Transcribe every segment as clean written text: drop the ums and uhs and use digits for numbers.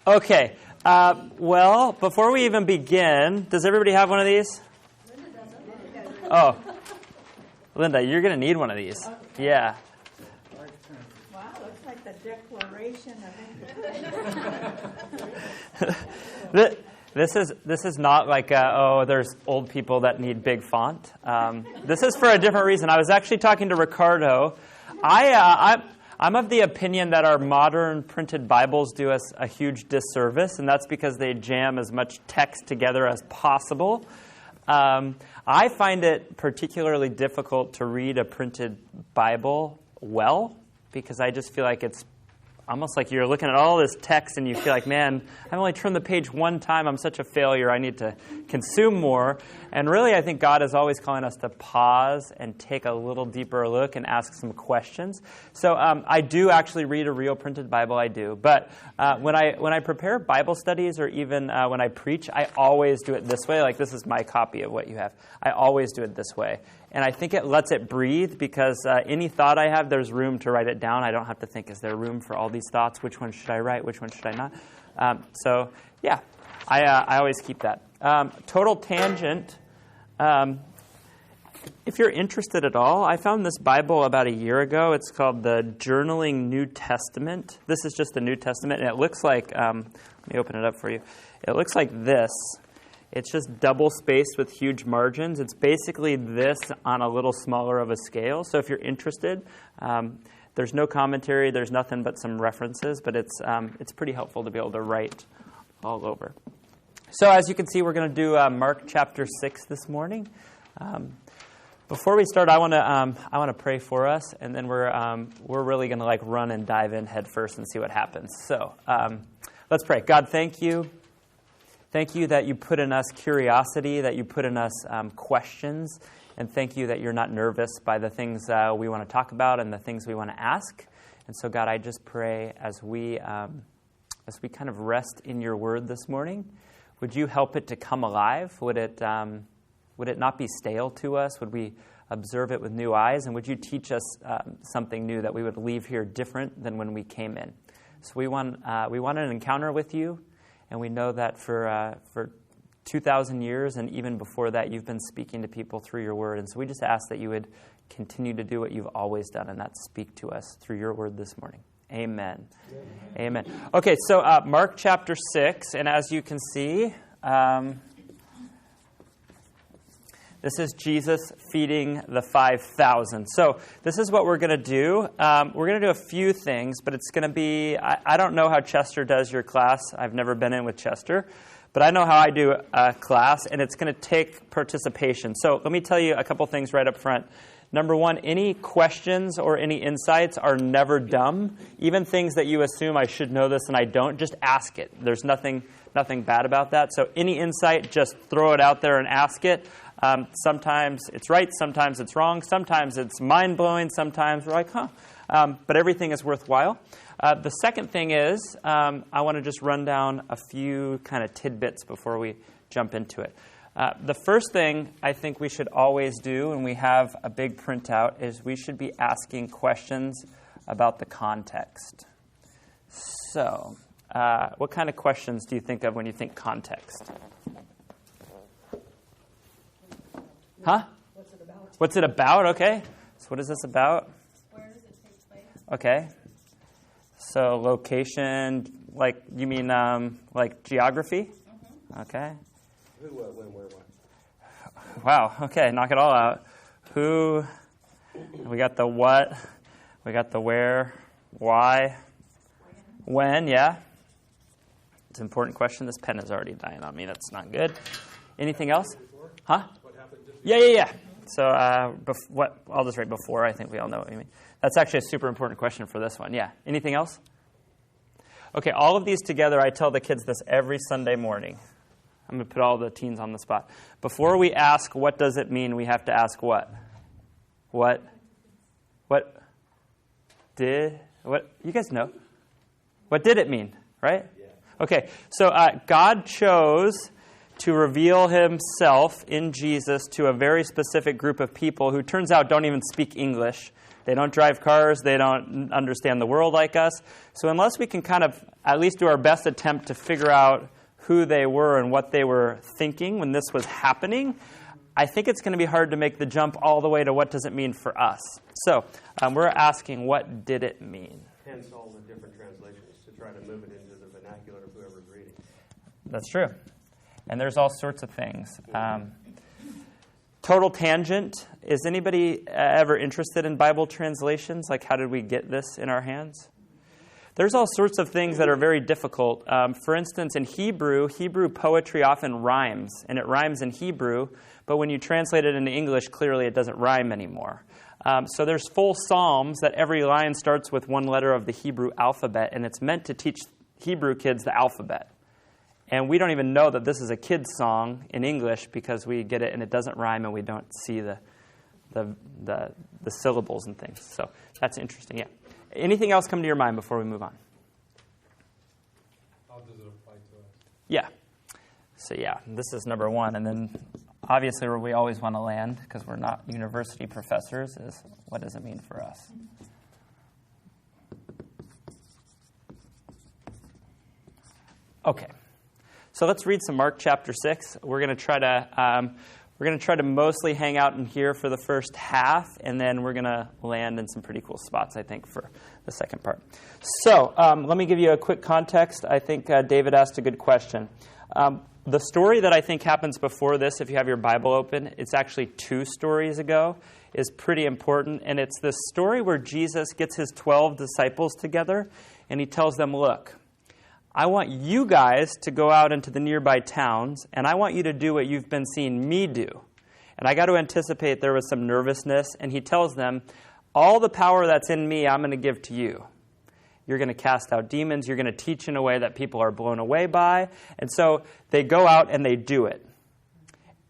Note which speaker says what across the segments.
Speaker 1: Okay. Well, before we even begin, does everybody have one of these? Oh, Linda, you're going to need one of these. Okay. Yeah.
Speaker 2: Wow, looks like the Declaration of
Speaker 1: This is not like, there's old people that need big font. This is for a different reason. I was actually talking to Ricardo. I'm of the opinion that our modern printed Bibles do us a huge disservice, and that's because they jam as much text together as possible. I find it particularly difficult to read a printed Bible well, because I just feel like it's almost like you're looking at all this text and you feel like, man, I've only turned the page one time. I'm such a failure. I need to consume more. And really, I think God is always calling us to pause and take a little deeper look and ask some questions. So I do actually read a real printed Bible. I do. But when I prepare Bible studies or even when I preach, I always do it this way. Like, this is my copy of what you have. I always do it this way. And I think it lets it breathe, because any thought I have, there's room to write it down. I don't have to think, is there room for all these thoughts? Which one should I write? Which one should I not? I always keep that. Total tangent. If you're interested at all, I found this Bible about a year ago. It's called the Journaling New Testament. This is just the New Testament, and it looks like, let me open it up for you. It looks like this. It's just double-spaced with huge margins. It's basically this on a little smaller of a scale. So if you're interested, there's no commentary. There's nothing but some references, but it's pretty helpful to be able to write all over. So as you can see, we're going to do Mark chapter 6 this morning. Before we start, I want to pray for us, and then we're really going to run and dive in head first and see what happens. So let's pray. God, thank you. Thank you that you put in us curiosity, that you put in us questions, and thank you that you're not nervous by the things we want to talk about and the things we want to ask. And so, God, I just pray as we kind of rest in your word this morning, would you help it to come alive? Would it not be stale to us? Would we observe it with new eyes? And would you teach us something new that we would leave here different than when we came in? So we want an encounter with you. And we know that for 2,000 years and even before that, you've been speaking to people through your word. And so we just ask that you would continue to do what you've always done, and that's speak to us through your word this morning. Amen. Amen. Okay, so Mark chapter 6, and as you can see, this is Jesus feeding the 5,000. So this is what we're going to do. We're going to do a few things, but it's going to be, I don't know how Chester does your class. I've never been in with Chester. But I know how I do a class, and it's going to take participation. So let me tell you a couple things right up front. Number one, any questions or any insights are never dumb. Even things that you assume I should know this and I don't, just ask it. There's nothing bad about that. So any insight, just throw it out there and ask it. Sometimes it's right, sometimes it's wrong, sometimes it's mind-blowing, sometimes we're like, but everything is worthwhile. The second thing is I want to just run down a few kind of tidbits before we jump into it. The first thing I think we should always do when we have a big printout is we should be asking questions about the context. So what kind of questions do you think of when you think context? Huh?
Speaker 2: What's it about?
Speaker 1: What's it about? Okay. So what is this about?
Speaker 2: Where does it take place?
Speaker 1: Okay. So location, like you mean like geography? Mm-hmm. Okay.
Speaker 3: Who, what, when, where, what?
Speaker 1: Wow. Okay. Knock it all out. Who? We got the what. We got the where. Why. When. Yeah. It's an important question. This pen is already dying on me. That's not good. Anything else? Huh? Yeah. So I'll just write before. I think we all know what you mean. That's actually a super important question for this one. Yeah. Anything else? Okay, all of these together, I tell the kids this every Sunday morning. I'm going to put all the teens on the spot. Before we ask what does it mean, we have to ask what? What did, you guys know. What did it mean, right?
Speaker 3: Yeah.
Speaker 1: Okay, so God chose to reveal himself in Jesus to a very specific group of people who turns out don't even speak English, They don't drive cars. They don't understand the world like us. So unless we can kind of at least do our best attempt to figure out who they were and what they were thinking when this was happening, I think it's going to be hard to make the jump all the way to what does it mean for us. So we're asking, what did it mean?
Speaker 3: Hence all the different translations to try to move it into the vernacular of whoever's reading.
Speaker 1: That's true. And there's all sorts of things. Total tangent. Is anybody ever interested in Bible translations? Like, how did we get this in our hands? There's all sorts of things that are very difficult. For instance, in Hebrew poetry often rhymes, and it rhymes in Hebrew, but when you translate it into English, clearly it doesn't rhyme anymore. So there's full psalms that every line starts with one letter of the Hebrew alphabet, and it's meant to teach Hebrew kids the alphabet. And we don't even know that this is a kid's song in English because we get it and it doesn't rhyme and we don't see the syllables and things. So that's interesting, yeah. Anything else come to your mind before we move on?
Speaker 4: How does it apply to us?
Speaker 1: Yeah. So yeah, this is number one. And then obviously where we always want to land, because we're not university professors, is what does it mean for us? Okay. So let's read some Mark chapter 6. We're going to try to mostly hang out in here for the first half, and then we're going to land in some pretty cool spots, I think, for the second part. So let me give you a quick context. I think David asked a good question. The story that I think happens before this, if you have your Bible open, it's actually 2 stories ago, is pretty important. And it's this story where Jesus gets his 12 disciples together, and he tells them, look, I want you guys to go out into the nearby towns, and I want you to do what you've been seeing me do. And I got to anticipate there was some nervousness, and he tells them, all the power that's in me, I'm going to give to you. You're going to cast out demons. You're going to teach in a way that people are blown away by. And so they go out and they do it.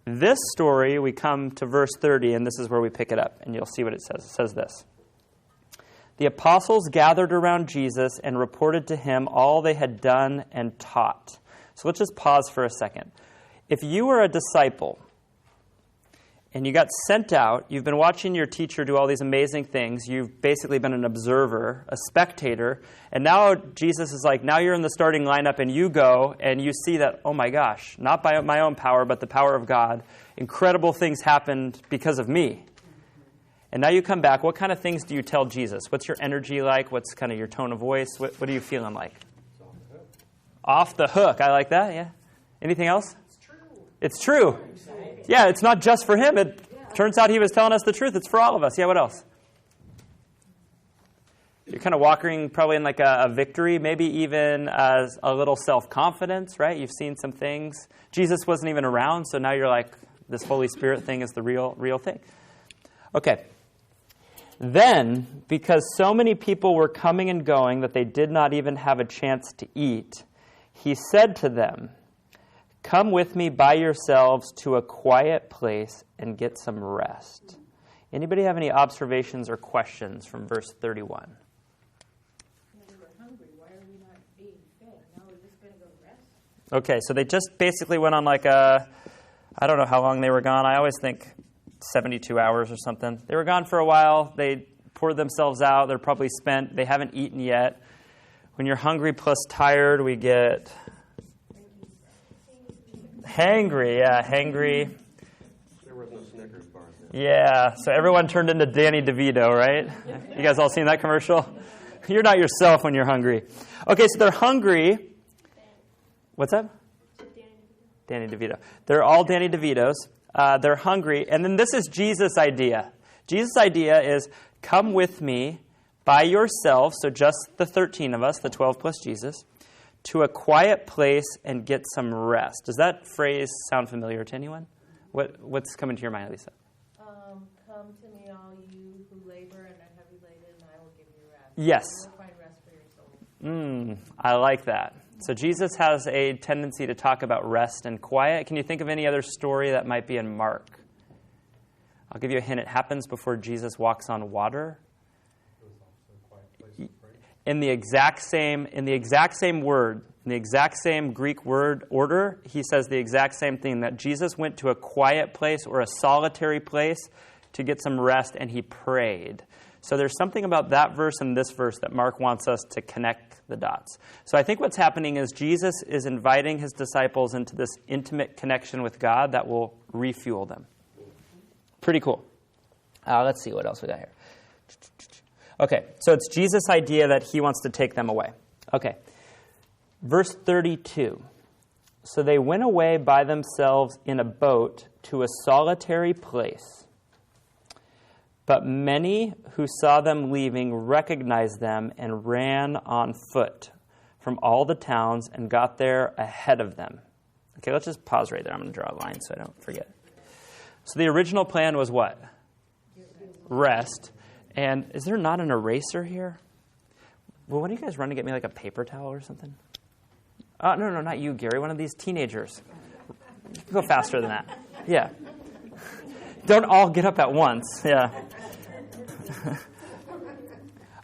Speaker 1: This story, we come to verse 30, and this is where we pick it up, and you'll see what it says. It says this. The apostles gathered around Jesus and reported to him all they had done and taught. So let's just pause for a second. If you were a disciple and you got sent out, you've been watching your teacher do all these amazing things, you've basically been an observer, a spectator, and now Jesus is like, now you're in the starting lineup and you go and you see that, oh my gosh, not by my own power, but the power of God, incredible things happened because of me. And now you come back. What kind of things do you tell Jesus? What's your energy like? What's kind of your tone of voice? What are you feeling like? Off the hook. I like that, yeah. Anything else? It's true. It's true. Yeah, it's not just for him. It turns out he was telling us the truth. It's for all of us. Yeah, what else? You're kind of walking probably in like a victory, maybe even as a little self-confidence, right? You've seen some things. Jesus wasn't even around, so now you're like, this Holy Spirit thing is the real thing. Okay. Then, because so many people were coming and going that they did not even have a chance to eat, he said to them, come with me by yourselves to a quiet place and get some rest. Anybody have any observations or questions from verse 31?
Speaker 2: We were hungry. Why are we not being fed? Now we're just going to go rest?
Speaker 1: Okay, so they just basically went on like I don't know how long they were gone. I always think 72 hours or something. They were gone for a while. They poured themselves out. They're probably spent. They haven't eaten yet. When you're hungry plus tired, we get hangry. Yeah, hangry.
Speaker 3: There was no Snickers bars then.
Speaker 1: Yeah, so everyone turned into Danny DeVito, right? You guys all seen that commercial? You're not yourself when you're hungry. Okay, so they're hungry. What's that? Danny DeVito. They're all Danny DeVitos. They're hungry. And then this is Jesus' idea. Jesus' idea is, come with me by yourself, so just the 13 of us, the 12 plus Jesus, to a quiet place and get some rest. Does that phrase sound familiar to anyone? What's coming to your mind, Lisa?
Speaker 5: Come to me, all you who labor and are heavy laden, and I will give you rest.
Speaker 1: Yes.
Speaker 5: You will find rest for your soul.
Speaker 1: I like that. So Jesus has a tendency to talk about rest and quiet. Can you think of any other story that might be in Mark? I'll give you a hint. It happens before Jesus walks on water. In the exact same word, in the exact same Greek word order, he says the exact same thing, that Jesus went to a quiet place or a solitary place to get some rest, and he prayed. So there's something about that verse and this verse that Mark wants us to connect the dots. So I think what's happening is Jesus is inviting his disciples into this intimate connection with God that will refuel them. Pretty cool. Let's see what else we got here. Okay, so it's Jesus' idea that he wants to take them away. Okay, verse 32. So they went away by themselves in a boat to a solitary place. But many who saw them leaving recognized them and ran on foot from all the towns and got there ahead of them. Okay, let's just pause right there. I'm going to draw a line so I don't forget. So the original plan was what? Rest. And is there not an eraser here? Well, when do you guys run to get me like a paper towel or something? No, not you, Gary. One of these teenagers. Go faster than that. Yeah. Don't all get up at once. Yeah.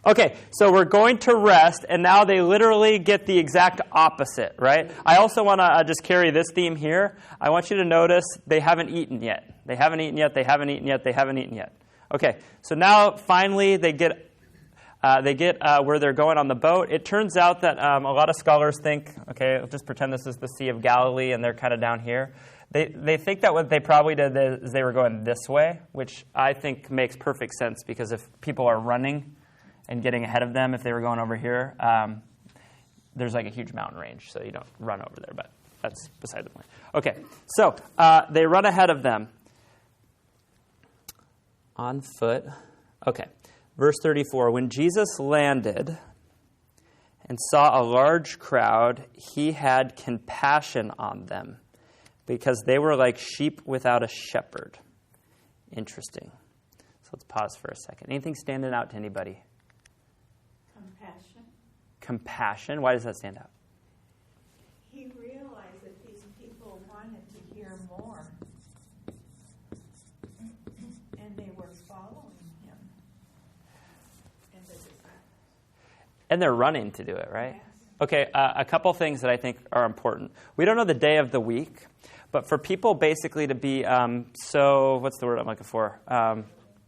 Speaker 1: Okay, so we're going to rest, and now they literally get the exact opposite, right? I also want to just carry this theme here. I want you to notice they haven't eaten yet. They haven't eaten yet. They haven't eaten yet. They haven't eaten yet. Okay, so now finally they get where they're going on the boat. It turns out that a lot of scholars think, okay, let's just pretend this is the Sea of Galilee and they're kind of down here. They think that what they probably did is they were going this way, which I think makes perfect sense because if people are running and getting ahead of them, if they were going over here, there's like a huge mountain range, so you don't run over there, but that's beside the point. Okay, so they run ahead of them on foot. Okay. Verse 34, when Jesus landed and saw a large crowd, he had compassion on them because they were like sheep without a shepherd. Interesting. So let's pause for a second. Anything standing out to anybody?
Speaker 2: Compassion.
Speaker 1: Compassion? Why does that stand out?
Speaker 2: He realized that these people wanted to hear more. And they were following him.
Speaker 1: And they're running to do it, right?
Speaker 2: Yes.
Speaker 1: Okay, a couple things that I think are important. We don't know the day of the week, but for people basically to be what's the word I'm looking for?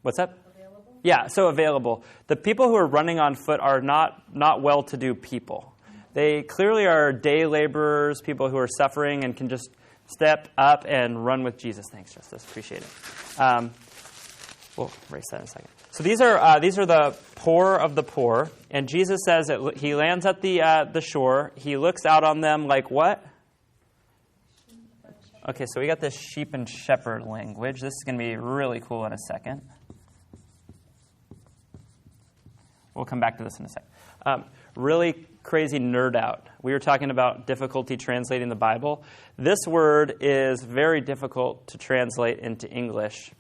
Speaker 1: What's that?
Speaker 5: Available?
Speaker 1: Yeah, so available. The people who are running on foot are not well-to-do people. They clearly are day laborers, people who are suffering and can just step up and run with Jesus. Thanks, Justice. Appreciate it. We'll erase that in a second. So these are the poor of the poor, and Jesus says that he lands at the shore. He looks out on them like what? Okay, so we got this sheep and shepherd language. This is going to be really cool in a second. We'll come back to this in a second. Really crazy nerd out. We were talking about difficulty translating the Bible. This word is very difficult to translate into English.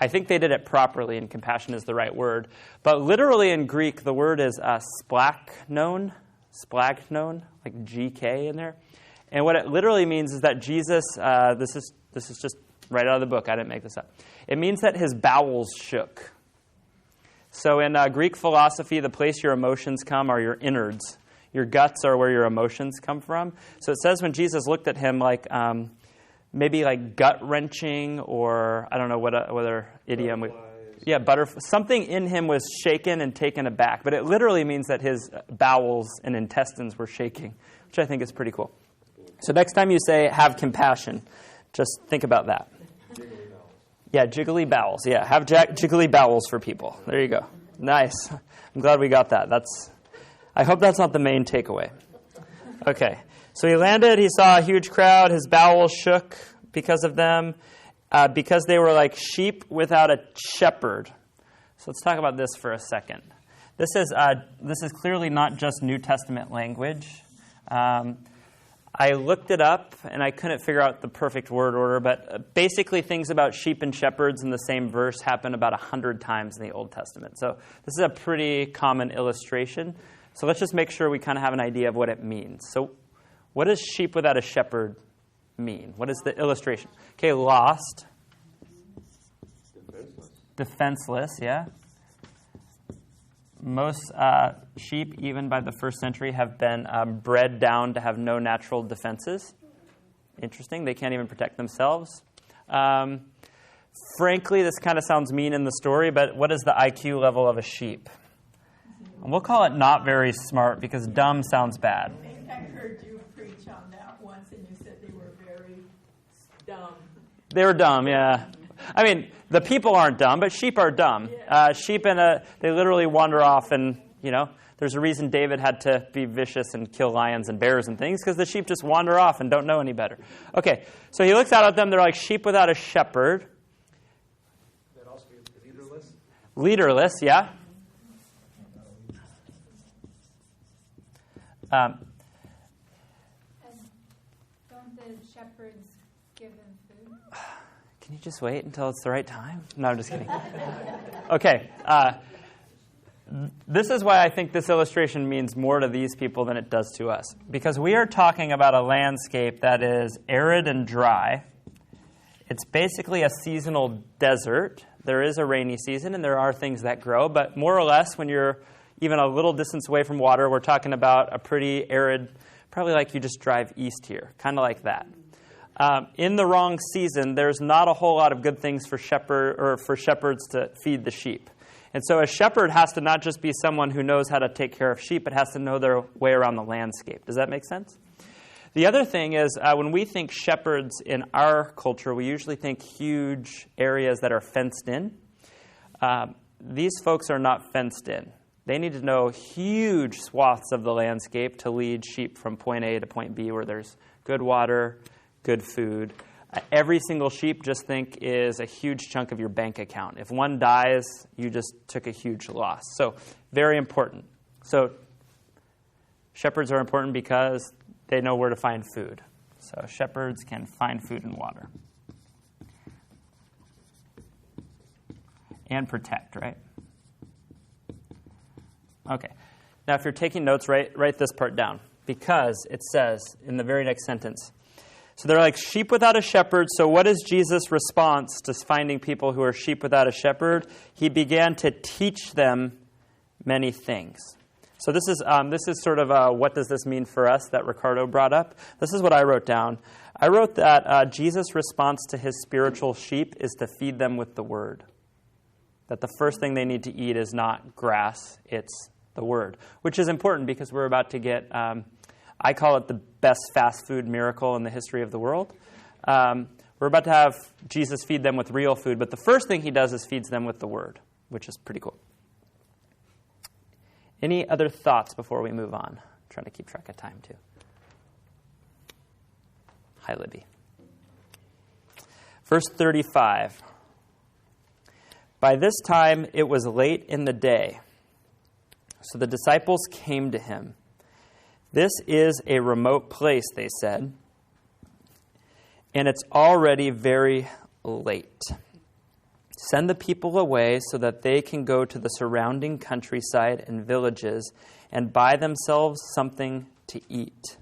Speaker 1: I think they did it properly, and compassion is the right word. But literally in Greek, the word is splagnon, like GK in there. And what it literally means is that Jesus, this is just right out of the book. I didn't make this up. It means that his bowels shook. So in Greek philosophy, the place your emotions come are your innards. Your guts are where your emotions come from. So it says when Jesus looked at him like maybe like gut-wrenching, or I don't know what other idiom. Something in him was shaken and taken aback. But it literally means that his bowels and intestines were shaking, which I think is pretty cool. So next time you say, have compassion, just think about that.
Speaker 3: Jiggly bowels.
Speaker 1: Yeah, jiggly bowels. Yeah, have jiggly bowels for people. There you go. Nice. I'm glad we got that. I hope that's not the main takeaway. Okay. So he landed, he saw a huge crowd, his bowels shook because of them, because they were like sheep without a shepherd. So let's talk about this for a second. This is clearly not just New Testament language. I looked it up, and I couldn't figure out the perfect word order, but basically things about sheep and shepherds in the same verse happen about 100 times in the Old Testament. So this is a pretty common illustration. So let's just make sure we kind of have an idea of what it means. So what does sheep without a shepherd mean? What is the illustration? Okay, lost. Defenseless, yeah. Most sheep, even by the first century, have been bred down to have no natural defenses. Interesting. They can't even protect themselves. Frankly, this kind of sounds mean in the story, but what is the IQ level of a sheep? And we'll call it not very smart because dumb sounds bad.
Speaker 2: I think I heard you preach on that once, and you said they were very dumb.
Speaker 1: They were dumb, yeah. I mean, the people aren't dumb, but sheep are dumb. Sheep, they literally wander off, and, there's a reason David had to be vicious and kill lions and bears and things, because the sheep just wander off and don't know any better. Okay, so he looks out at them. They're like sheep without a shepherd.
Speaker 3: That also means leaderless.
Speaker 1: Leaderless, yeah.
Speaker 4: And don't the shepherds give them food?
Speaker 1: Can you just wait until it's the right time? No, I'm just kidding. Okay. This is why I think this illustration means more to these people than it does to us. Because we are talking about a landscape that is arid and dry. It's basically a seasonal desert. There is a rainy season, and there are things that grow. But more or less, when you're even a little distance away from water, we're talking about a pretty arid, probably like you just drive east here, kind of like that. In the wrong season, there's not a whole lot of good things for shepherds to feed the sheep. And so a shepherd has to not just be someone who knows how to take care of sheep, but has to know their way around the landscape. Does that make sense? The other thing is when we think shepherds in our culture, we usually think huge areas that are fenced in. These folks are not fenced in. They need to know huge swaths of the landscape to lead sheep from point A to point B where there's good water, good food. Every single sheep, just think, is a huge chunk of your bank account. If one dies, you just took a huge loss. So very important. So shepherds are important because they know where to find food. So shepherds can find food and water. And protect, right? Okay. Now, if you're taking notes, write this part down. Because it says in the very next sentence, so they're like sheep without a shepherd. So what is Jesus' response to finding people who are sheep without a shepherd? He began to teach them many things. So this is sort of what does this mean for us that Ricardo brought up. This is what I wrote down. I wrote that Jesus' response to his spiritual sheep is to feed them with the word. That the first thing they need to eat is not grass, it's the word. Which is important because we're about to get... I call it the best fast food miracle in the history of the world. We're about to have Jesus feed them with real food, but the first thing he does is feeds them with the word, which is pretty cool. Any other thoughts before we move on? I'm trying to keep track of time, too. Hi, Libby. Verse 35. By this time it was late in the day, so the disciples came to him. This is a remote place, they said, and it's already very late. Send the people away so that they can go to the surrounding countryside and villages and buy themselves something to eat.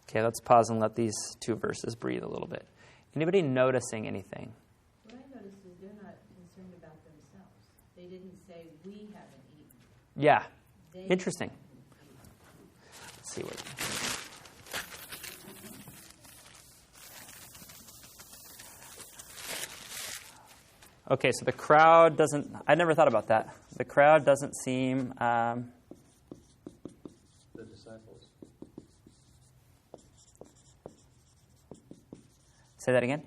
Speaker 1: Okay, let's pause and let these two verses breathe a little bit. Anybody noticing anything?
Speaker 2: What I noticed is they're not concerned about themselves. They didn't say, we haven't eaten.
Speaker 1: Yeah,
Speaker 2: They
Speaker 1: interesting. Let's see what... Okay, so the crowd doesn't... I never thought about that. The crowd doesn't seem...
Speaker 3: The disciples.
Speaker 1: Say that again?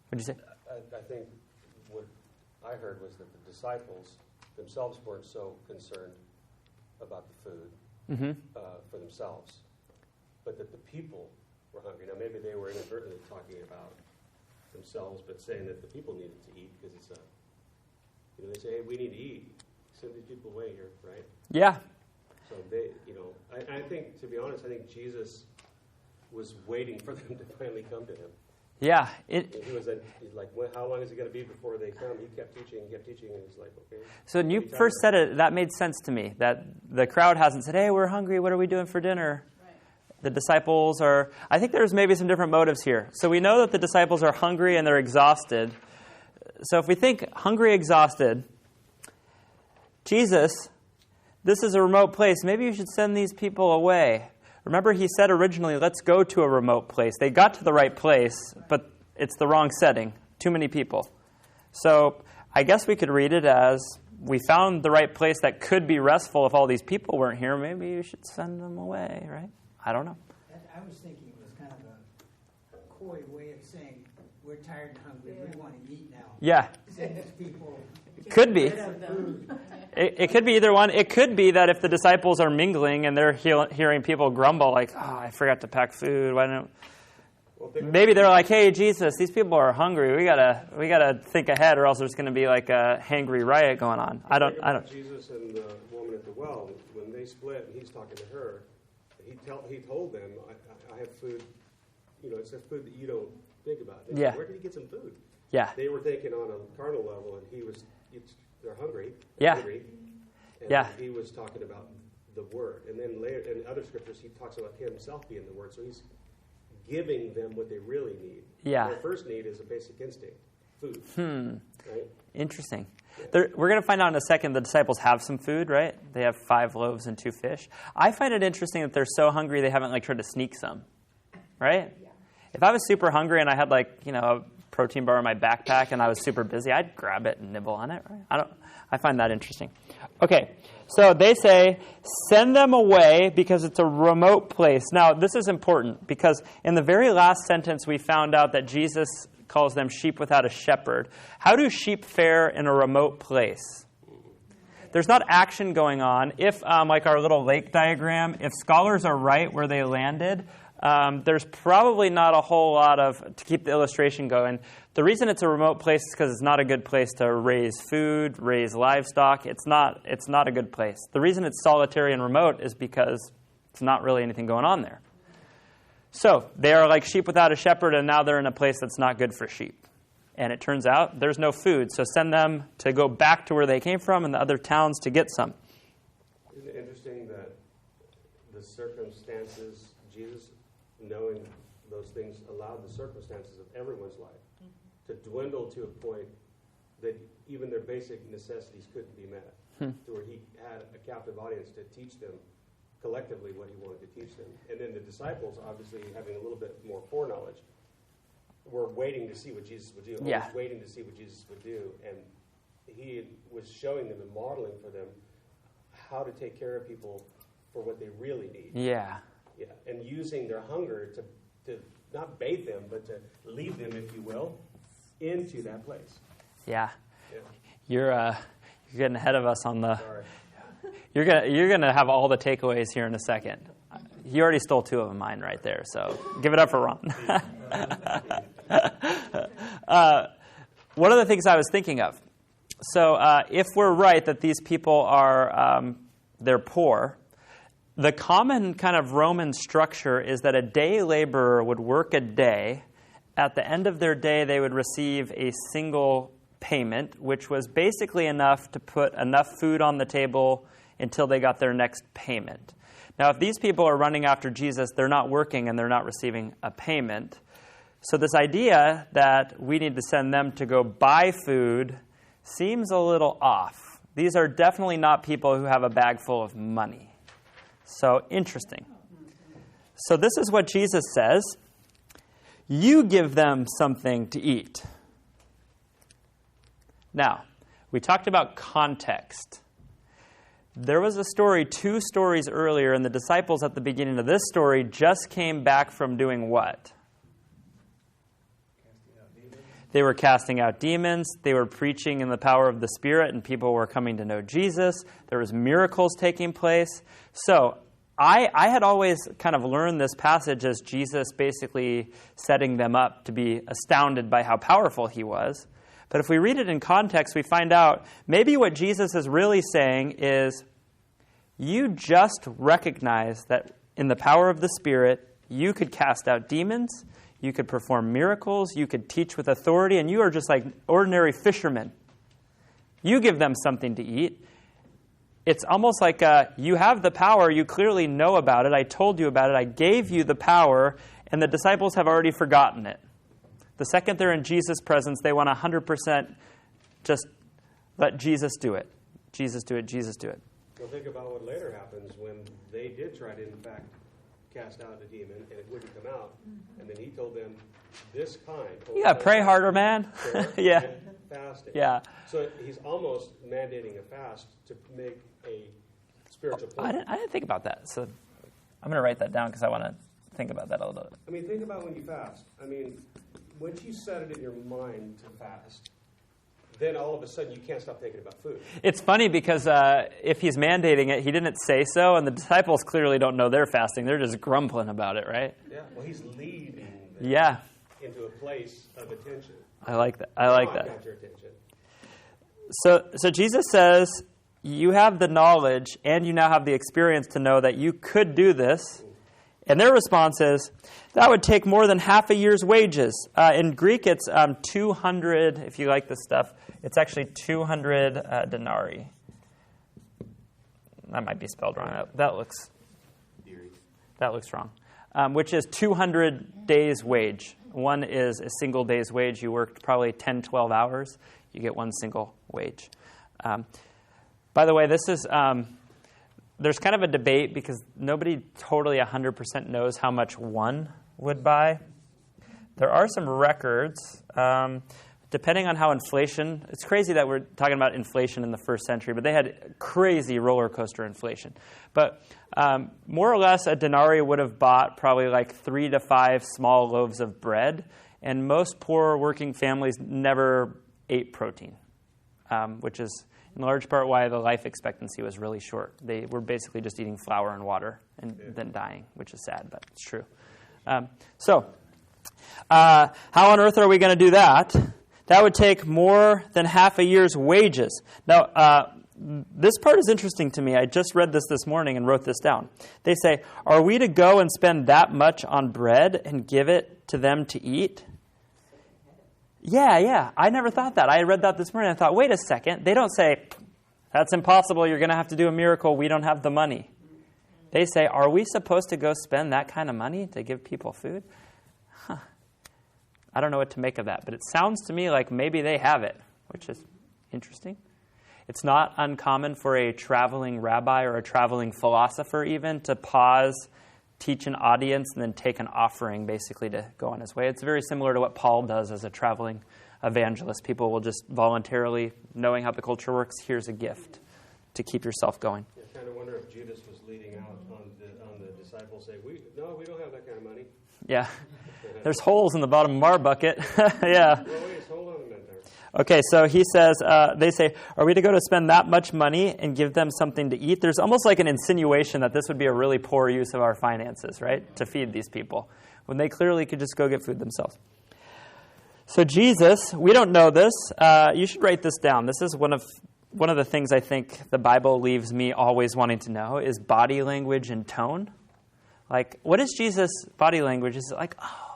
Speaker 1: What'd you say?
Speaker 3: I think what I heard was that the disciples themselves weren't so concerned about the food for themselves, but that the people were hungry. Now, maybe they were inadvertently talking about themselves, but saying that the people needed to eat because it's they say, hey, we need to eat. Send these people away here, right?
Speaker 1: Yeah.
Speaker 3: So they, I think, to be honest, I think Jesus was waiting for them to finally come to him.
Speaker 1: Yeah.
Speaker 3: He's like, how long is it going to be before they come? He kept teaching, and he's like, okay.
Speaker 1: So when you first said it, that made sense to me, that the crowd hasn't said, hey, we're hungry, what are we doing for dinner? Right. The disciples are, I think there's maybe some different motives here. So we know that the disciples are hungry and they're exhausted. So if we think hungry, exhausted, Jesus, this is a remote place. Maybe you should send these people away. Remember, he said originally, let's go to a remote place. They got to the right place, but It's the wrong setting. Too many people. So I guess we could read it as, we found the right place that could be restful if all these people weren't here. Maybe you should send them away, right? I don't know.
Speaker 6: I was thinking it was kind of a coy way of saying, we're tired and hungry, we want to eat now.
Speaker 1: Yeah.
Speaker 6: Send these people.
Speaker 1: Could be.
Speaker 6: Food.
Speaker 1: It could be either one. It could be that if the disciples are mingling and they're hearing people grumble, like, oh, I forgot to pack food. Why don't? Maybe they're like, hey, Jesus, these people are hungry. We gotta think ahead, or else there's going to be like a hangry riot going on. I don't.
Speaker 3: Jesus and the woman at the well, when they split, and he's talking to her, he told them, I have food. It's a food that you don't think about.
Speaker 1: Yeah.
Speaker 3: Where did he get some food?
Speaker 1: Yeah.
Speaker 3: They were thinking on a carnal level, and they're hungry.
Speaker 1: Yeah.
Speaker 3: Hungry, and
Speaker 1: Yeah.
Speaker 3: he was talking about the Word. And then later, in other scriptures, he talks about himself being the Word. So he's giving them what they really need.
Speaker 1: Yeah.
Speaker 3: Their first need is a basic instinct, food. Right?
Speaker 1: Interesting. We're going to find out in a second the disciples have some food, right? They have 5 loaves and 2 fish. I find it interesting that they're so hungry they haven't tried to sneak some, right? Yeah. If I was super hungry and I had a protein bar in my backpack and I was super busy, I'd grab it and nibble on it, right? I find that interesting. Okay, so they say, send them away because it's a remote place. Now, this is important because in the very last sentence we found out that Jesus calls them sheep without a shepherd. How do sheep fare in a remote place? There's not action going on. If, like our little lake diagram, if scholars are right where they landed, there's probably not a whole lot to keep the illustration going. The reason it's a remote place is because it's not a good place to raise food, raise livestock. It's not a good place. The reason it's solitary and remote is because it's not really anything going on there. So they are like sheep without a shepherd, and now they're in a place that's not good for sheep. And it turns out there's no food, so send them to go back to where they came from and the other towns to get some.
Speaker 3: Isn't it interesting that the circumstances, Jesus, knowing those things, allowed the circumstances of everyone's life to dwindle to a point that even their basic necessities couldn't be met, to where he had a captive audience to teach them collectively what he wanted to teach them. And then the disciples, obviously having a little bit more foreknowledge, were waiting to see what Jesus would do, always waiting to see what Jesus would do. And he was showing them and modeling for them how to take care of people for what they really need.
Speaker 1: Yeah.
Speaker 3: Yeah, and using their hunger to not bathe them, but to lead them, if you will, into that place.
Speaker 1: Yeah.
Speaker 3: Yeah.
Speaker 1: You're getting ahead of us on the...
Speaker 3: Sorry.
Speaker 1: You're gonna have all the takeaways here in a second. You already stole 2 of mine right there, so give it up for Ron. One of the things I was thinking of, so if we're right that these people are, they're poor, the common kind of Roman structure is that a day laborer would work a day. At the end of their day, they would receive a single payment, which was basically enough to put enough food on the table until they got their next payment. Now, if these people are running after Jesus, they're not working and they're not receiving a payment. So this idea that we need to send them to go buy food seems a little off. These are definitely not people who have a bag full of money. So interesting. So this is what Jesus says. You give them something to eat. Now, we talked about context. There was a story 2 stories earlier, and the disciples at the beginning of this story just came back from doing what? They were casting out demons. They were preaching in the power of the Spirit, and people were coming to know Jesus. There was miracles taking place. So I had always kind of learned this passage as Jesus basically setting them up to be astounded by how powerful he was. But if we read it in context, we find out maybe what Jesus is really saying is, you just recognize that in the power of the Spirit, you could cast out demons, you could perform miracles, you could teach with authority, and you are just like ordinary fishermen. You give them something to eat. It's almost like you have the power, you clearly know about it, I told you about it, I gave you the power, and the disciples have already forgotten it. The second they're in Jesus' presence, they want 100% just let Jesus do it. Jesus do it, Jesus do it.
Speaker 3: Well, think about what later happens when they did try to, in fact, cast out a demon, and it wouldn't come out. And then he told them, this kind.
Speaker 1: You got to pray harder, man. Yeah.
Speaker 3: And fasting.
Speaker 1: Yeah.
Speaker 3: So he's almost mandating a fast to make a spiritual
Speaker 1: I
Speaker 3: plan.
Speaker 1: didn't think about that. So I'm going to write that down because I want to think about that a little bit.
Speaker 3: I mean, think about when you fast. I mean, once you set it in your mind to fast, then all of a sudden you can't stop thinking about food.
Speaker 1: It's funny because if he's mandating it, he didn't say so, and the disciples clearly don't know they're fasting. They're just grumbling about it, right?
Speaker 3: Yeah. Well, he's leading them
Speaker 1: Yeah.
Speaker 3: into a place of attention.
Speaker 1: I like that. I like
Speaker 3: I've
Speaker 1: that.
Speaker 3: got your attention.
Speaker 1: So Jesus says, you have the knowledge and you now have the experience to know that you could do this. And their response is, that would take more than half a year's wages. In Greek, it's 200, if you like this stuff, it's actually 200 denarii. That might be spelled wrong. That looks wrong. Which is 200 days' wage. One is a single day's wage. You worked probably 10, 12 hours. You get one single wage. By the way, this is... there's kind of a debate because nobody totally 100% knows how much one would buy. There are some records, depending on how inflation, it's crazy that we're talking about inflation in the first century, but they had crazy roller coaster inflation. But more or less, a denarii would have bought probably like 3 to 5 small loaves of bread, and most poor working families never ate protein, which is in large part why the life expectancy was really short. They were basically just eating flour and water and then dying, which is sad, but it's true. How on earth are we going to do that? That would take more than half a year's wages. Now, this part is interesting to me. I just read this morning and wrote this down. They say, are we to go and spend that much on bread and give it to them to eat? Yeah. I never thought that. I read that this morning. I thought, wait a second. They don't say, that's impossible. You're going to have to do a miracle. We don't have the money. They say, are we supposed to go spend that kind of money to give people food? I don't know what to make of that, but it sounds to me like maybe they have it, which is interesting. It's not uncommon for a traveling rabbi or a traveling philosopher even to pause, teach an audience, and then take an offering basically to go on his way. It's very similar to what Paul does as a traveling evangelist. People will just voluntarily, knowing how the culture works, here's a gift to keep yourself going.
Speaker 3: I kind of wonder if Judas was leading out on the disciples, say, we don't have that kind of money.
Speaker 1: Yeah. There's holes in the bottom of our bucket. Yeah.
Speaker 3: Well, wait, hold on a minute there.
Speaker 1: Okay, so he says, they say, are we to go to spend that much money and give them something to eat? There's almost like an insinuation that this would be a really poor use of our finances, right, to feed these people, when they clearly could just go get food themselves. So Jesus, we don't know this. You should write this down. This is one of the things I think the Bible leaves me always wanting to know is body language and tone. Like, what is Jesus' body language? Is it like, oh,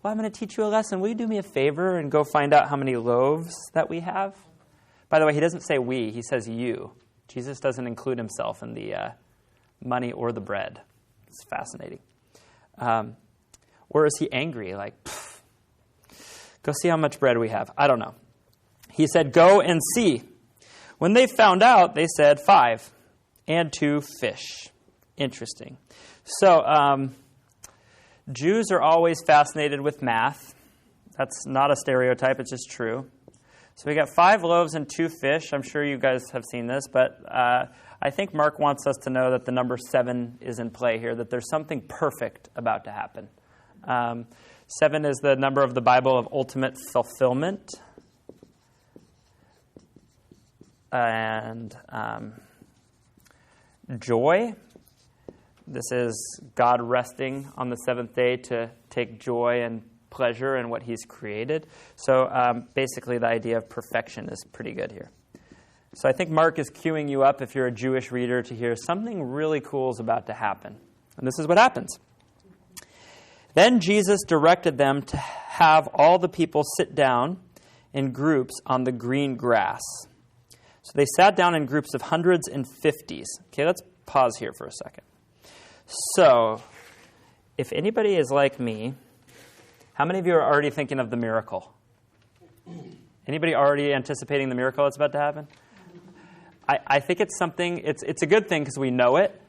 Speaker 1: well, I'm going to teach you a lesson. Will you do me a favor and go find out how many loaves that we have? By the way, he doesn't say we. He says you. Jesus doesn't include himself in the money or the bread. It's fascinating. Or is he angry? Like, go see how much bread we have. I don't know. He said, go and see. When they found out, they said 5 and 2 fish. Interesting. So, Jews are always fascinated with math. That's not a stereotype, it's just true. So we got 5 loaves and 2 fish. I'm sure you guys have seen this, but I think Mark wants us to know that the number 7 is in play here, that there's something perfect about to happen. 7 is the number of the Bible of ultimate fulfillment. And joy. This is God resting on the 7th day to take joy and pleasure in what he's created. So basically the idea of perfection is pretty good here. So I think Mark is queuing you up, if you're a Jewish reader, to hear something really cool is about to happen. And this is what happens. Then Jesus directed them to have all the people sit down in groups on the green grass. So they sat down in groups of hundreds and 50s. Okay, let's pause here for a second. So, if anybody is like me, how many of you are already thinking of the miracle? Anybody already anticipating the miracle that's about to happen? I think it's something, it's a good thing because we know it.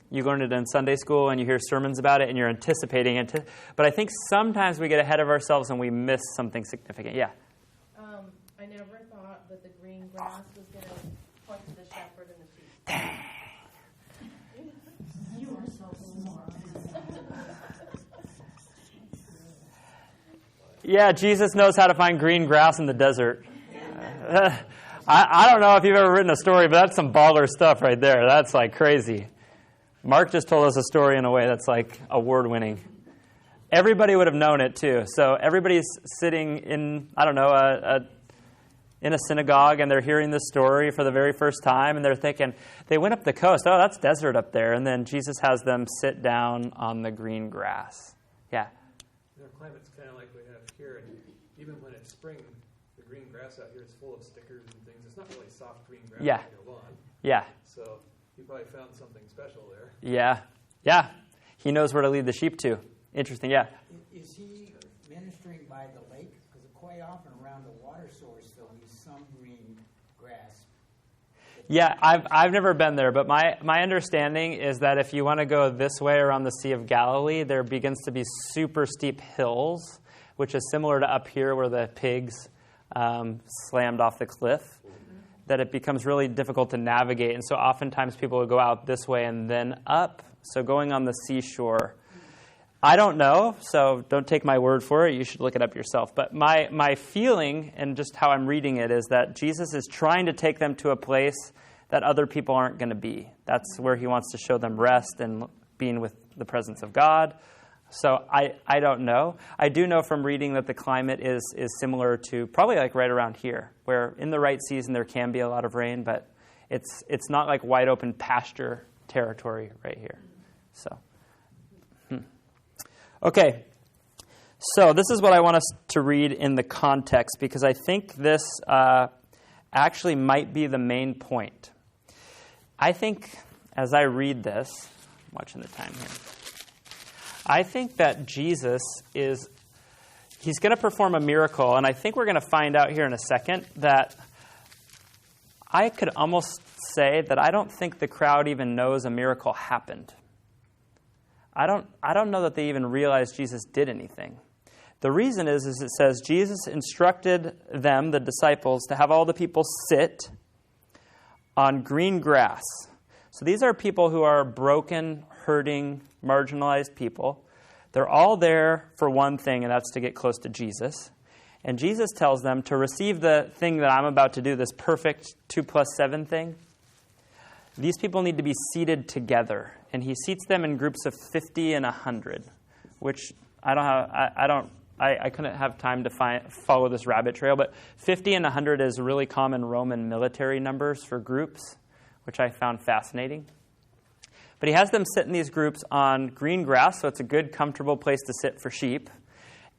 Speaker 1: You learn it in Sunday school and you hear sermons about it and you're anticipating it. But I think sometimes we get ahead of ourselves and we miss something significant. Yeah.
Speaker 5: I never thought that the green grass was going to point to the shepherd and the sheep.
Speaker 2: You are so smart.
Speaker 1: Yeah, Jesus knows how to find green grass in the desert. I don't know if you've ever written a story, but that's some baller stuff right there. That's like crazy. Mark just told us a story in a way that's like award-winning. Everybody would have known it too. So everybody's sitting in, I don't know, in a synagogue, and they're hearing this story for the very first time, and they're thinking, they went up the coast. Oh, that's desert up there. And then Jesus has them sit down on the green grass. Yeah.
Speaker 7: Their climate's kind of like we have here, and even when it's spring, the green grass out here is full of stickers and things. It's not really soft green grass
Speaker 1: Yeah.
Speaker 7: like your lawn.
Speaker 1: Yeah.
Speaker 7: So you probably found something special there.
Speaker 1: Yeah. Yeah. He knows where to lead the sheep to. Interesting, yeah.
Speaker 6: Is he ministering by the lake? Because quite often around the water source, there'll be some green grass.
Speaker 1: Yeah, I've never been there, but my understanding is that if you want to go this way around the Sea of Galilee, there begins to be super steep hills, which is similar to up here where the pigs slammed off the cliff, that it becomes really difficult to navigate. And so oftentimes people would go out this way and then up. So going on the seashore, I don't know, so don't take my word for it. You should look it up yourself. But my feeling, and just how I'm reading it, is that Jesus is trying to take them to a place that other people aren't going to be. That's where he wants to show them rest and being with the presence of God. So I don't know. I do know from reading that the climate is similar to probably like right around here, where in the right season there can be a lot of rain, but it's not like wide open pasture territory right here. So. Okay, so this is what I want us to read in the context, because I think this actually might be the main point. I think as I read this, I'm watching the time here, I think that Jesus he's going to perform a miracle, and I think we're going to find out here in a second that I could almost say that I don't think the crowd even knows a miracle happened. I don't know that they even realized Jesus did anything. The reason is it says Jesus instructed them, the disciples, to have all the people sit on green grass. So these are people who are broken, hurting, marginalized people. They're all there for one thing, and that's to get close to Jesus. And Jesus tells them to receive the thing that I'm about to do, this perfect 2+7 thing. These people need to be seated together, and he seats them in groups of 50 and 100, which I couldn't have time to follow this rabbit trail, but 50 and 100 is really common Roman military numbers for groups, which I found fascinating. But he has them sit in these groups on green grass, so it's a good, comfortable place to sit for sheep.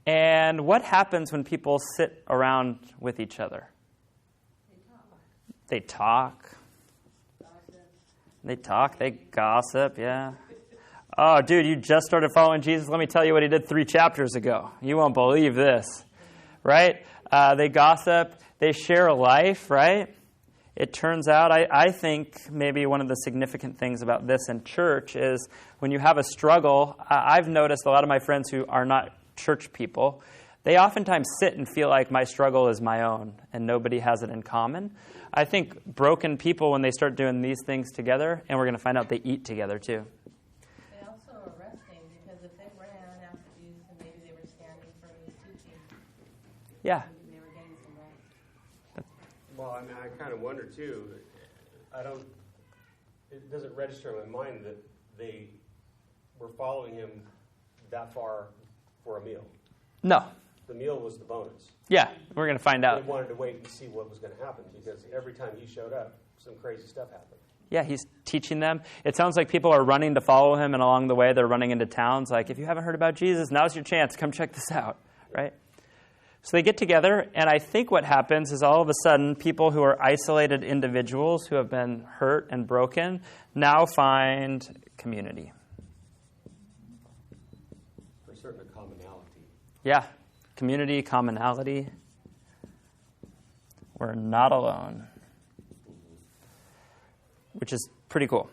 Speaker 1: And what happens when people sit around with each other? They talk. They talk, they gossip, yeah. Oh, dude, you just started following Jesus? Let me tell you what he did 3 chapters ago. You won't believe this, right? They gossip, they share a life, right? It turns out, I think maybe one of the significant things about this in church is when you have a struggle, I've noticed a lot of my friends who are not church people, they oftentimes sit and feel like my struggle is my own and nobody has it in common. I think broken people, when they start doing these things together, and we're going to find out they eat together too.
Speaker 5: They also are resting, because if they ran after Jesus and maybe they were standing for his teaching,
Speaker 1: Yeah.
Speaker 5: they were getting some rest.
Speaker 3: Well, I mean, I kind of wonder too. It doesn't register in my mind that they were following him that far for a meal.
Speaker 1: No.
Speaker 3: The meal was the bonus.
Speaker 1: Yeah, we're going to find out.
Speaker 3: They wanted to wait and see what was going to happen, because every time he showed up, some crazy stuff happened.
Speaker 1: Yeah, he's teaching them. It sounds like people are running to follow him, and along the way they're running into towns. Like, if you haven't heard about Jesus, now's your chance. Come check this out, right? So they get together, and I think what happens is all of a sudden people who are isolated individuals who have been hurt and broken now find community.
Speaker 3: For certain, a commonality.
Speaker 1: Yeah, community, commonality. We're not alone, which is pretty cool.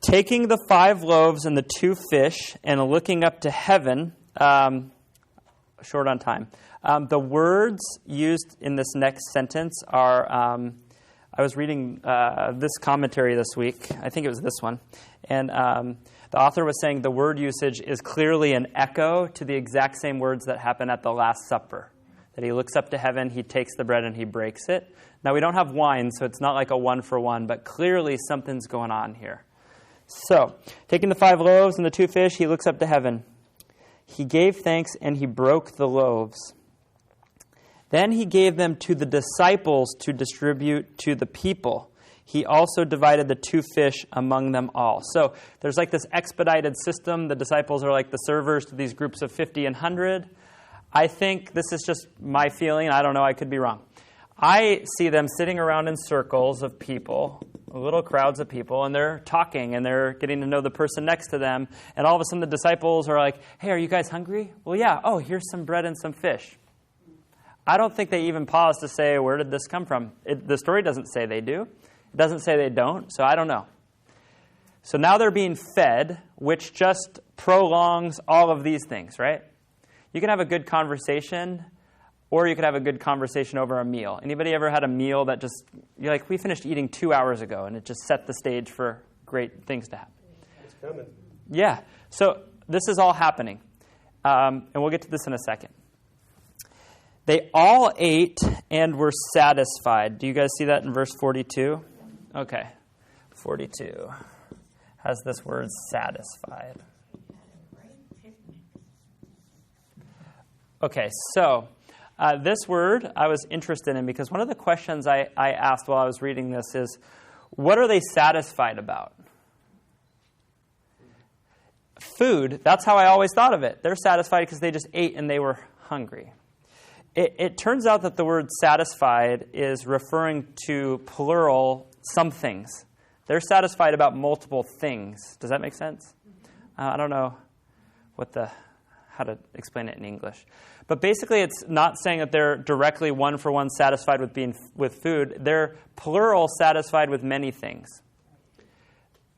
Speaker 1: taking the 5 loaves and the 2 fish and looking up to heaven, short on time. The words used in this next sentence are, I was reading this commentary this week. I think it was this one. And the author was saying the word usage is clearly an echo to the exact same words that happen at the Last Supper. That he looks up to heaven, he takes the bread, and he breaks it. Now, we don't have wine, so it's not like a 1-for-1, but clearly something's going on here. So, taking the 5 loaves and the 2 fish, he looks up to heaven. He gave thanks, and he broke the loaves. Then he gave them to the disciples to distribute to the people. He also divided the 2 fish among them all. So there's like this expedited system. The disciples are like the servers to these groups of 50 and 100. I think this is just my feeling. I don't know. I could be wrong. I see them sitting around in circles of people, little crowds of people, and they're talking, and they're getting to know the person next to them. And all of a sudden the disciples are like, hey, are you guys hungry? Well, yeah. Oh, here's some bread and some fish. I don't think they even pause to say, where did this come from? The story doesn't say they do. It doesn't say they don't, so I don't know. So now they're being fed, which just prolongs all of these things, right? You can have a good conversation, or you could have a good conversation over a meal. Anybody ever had a meal that just, you're like, we finished eating 2 hours ago, and it just set the stage for great things to happen?
Speaker 3: It's coming.
Speaker 1: Yeah. So this is all happening. And we'll get to this in a second. They all ate and were satisfied. Do you guys see that in verse 42? Okay. 42 has this word satisfied. Okay, so this word I was interested in because one of the questions I asked while I was reading this is, what are they satisfied about? Food, that's how I always thought of it. They're satisfied because they just ate and they were hungry. It turns out that the word satisfied is referring to plural some things. They're satisfied about multiple things. Does that make sense? I don't know how to explain it in English. But basically it's not saying that they're directly 1-for-1 satisfied with food. They're plural satisfied with many things.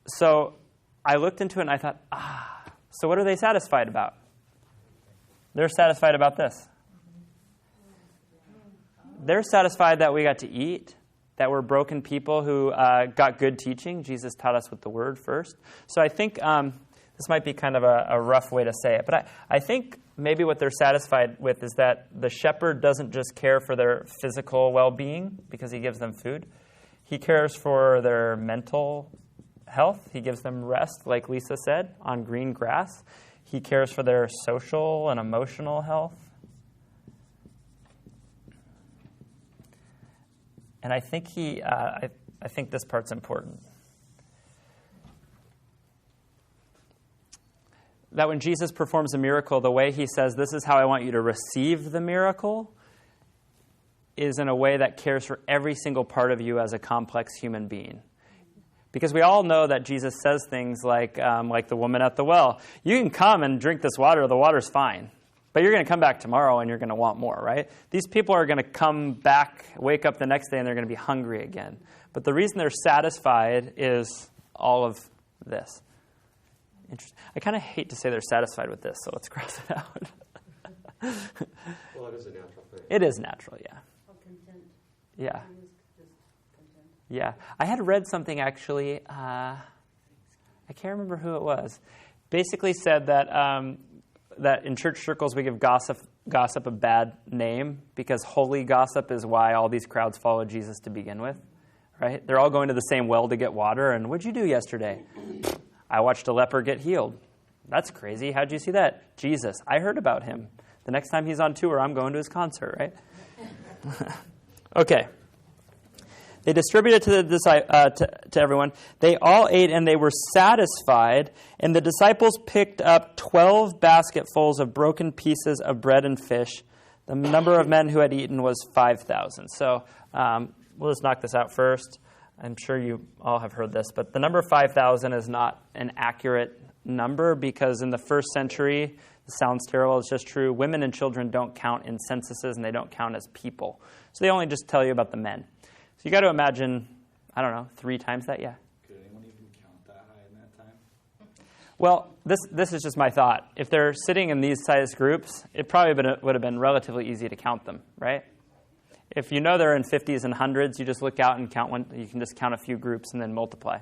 Speaker 1: So I looked into it and I thought, so what are they satisfied about? They're satisfied about this. They're satisfied that we got to eat, that we're broken people who got good teaching. Jesus taught us with the word first. So I think this might be kind of a rough way to say it, but I think maybe what they're satisfied with is that the shepherd doesn't just care for their physical well-being because he gives them food. He cares for their mental health. He gives them rest, like Lisa said, on green grass. He cares for their social and emotional health. And I think I think this part's important. That when Jesus performs a miracle, the way he says, this is how I want you to receive the miracle, is in a way that cares for every single part of you as a complex human being. Because we all know that Jesus says things like the woman at the well, you can come and drink this water, the water's fine. But you're going to come back tomorrow and you're going to want more, right? These people are going to come back, wake up the next day, and they're going to be hungry again. But the reason they're satisfied is all of this. Interesting. I kind of hate to say they're satisfied with this, so let's cross it out.
Speaker 3: Well, it is a natural thing.
Speaker 1: It is natural, yeah.
Speaker 2: Or content.
Speaker 1: Yeah.
Speaker 2: Just content.
Speaker 1: Yeah. I had read something, actually. I can't remember who it was. Basically said that that in church circles we give gossip a bad name because holy gossip is why all these crowds follow Jesus to begin with, right? They're all going to the same well to get water, and what'd you do yesterday? I watched a leper get healed. That's crazy. How'd you see that? Jesus. I heard about him. The next time he's on tour, I'm going to his concert, right? Okay. They distributed to everyone. They all ate and they were satisfied. And the disciples picked up 12 basketfuls of broken pieces of bread and fish. The number of men who had eaten was 5,000. So we'll just knock this out first. I'm sure you all have heard this, but the number 5,000 is not an accurate number because in the first century, it sounds terrible, it's just true, women and children don't count in censuses and they don't count as people. So they only just tell you about the men. So you got to imagine, I don't know, 3 times that, yeah.
Speaker 8: Could anyone even count that high in that time?
Speaker 1: Well, this is just my thought. If they're sitting in these size groups, it probably would have been relatively easy to count them, right? If you know they're in 50s and hundreds, you just look out and count one. You can just count a few groups and then multiply.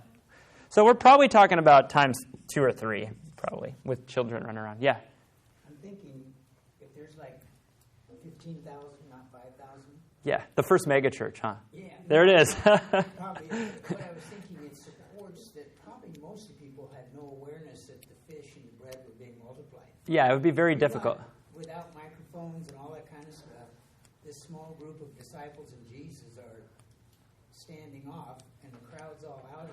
Speaker 1: So we're probably talking about times 2 or 3, probably, with children running around. Yeah?
Speaker 6: I'm thinking if there's like 15,000, not 5,000.
Speaker 1: Yeah, the first mega church, huh?
Speaker 6: Yeah.
Speaker 1: There it is.
Speaker 6: Probably, what I was thinking, it supports that probably most of the people had no awareness that the fish and the bread were being multiplied.
Speaker 1: Yeah, it would be very difficult.
Speaker 6: But without microphones and all that kind of stuff, this small group of disciples and Jesus are standing off, and the crowd's all out.